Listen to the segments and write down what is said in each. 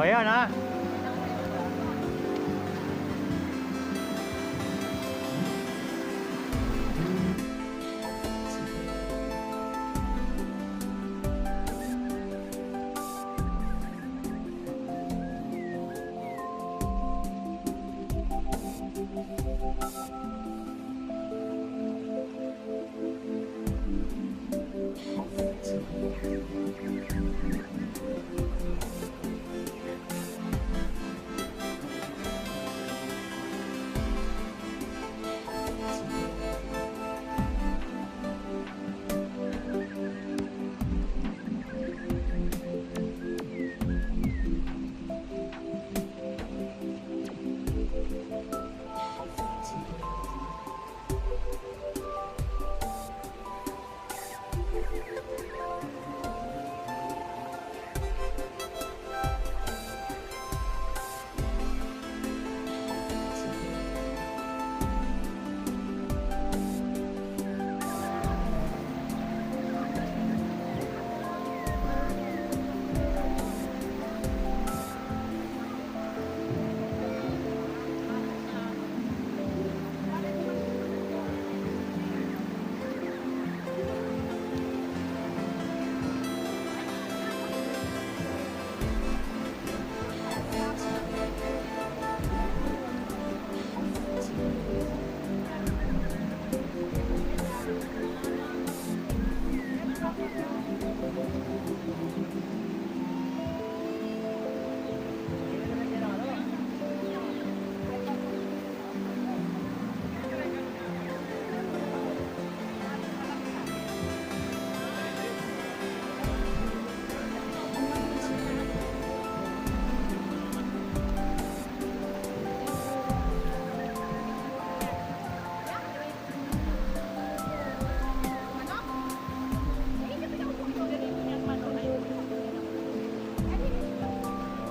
ayan ha.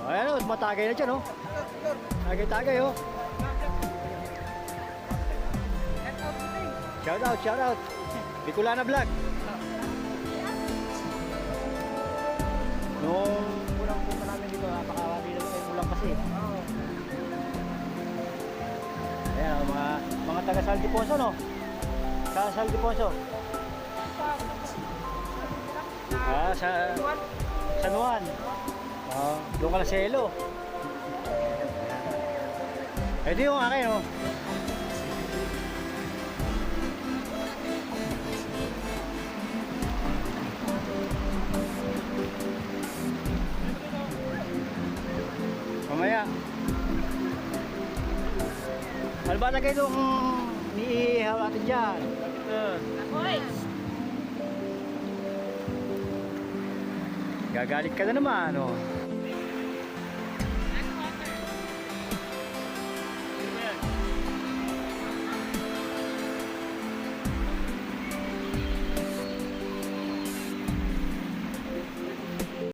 Ayan o, matagay na dyan o. Tagay-tagay o. Shout out, shout out. Bicolana Vlog. Nung unang punta namin dito, napakawagi na ay ulang kasi. Ayan o, mga taga Saldiponso no? Sa Saldiponso. Sa San Juan. Doon ka na sa Elo. Ito yung akin, oh. Mamaya. Ano ba lagay itong niihaw natin dyan? Hoy! Gagalit ka na naman, oh.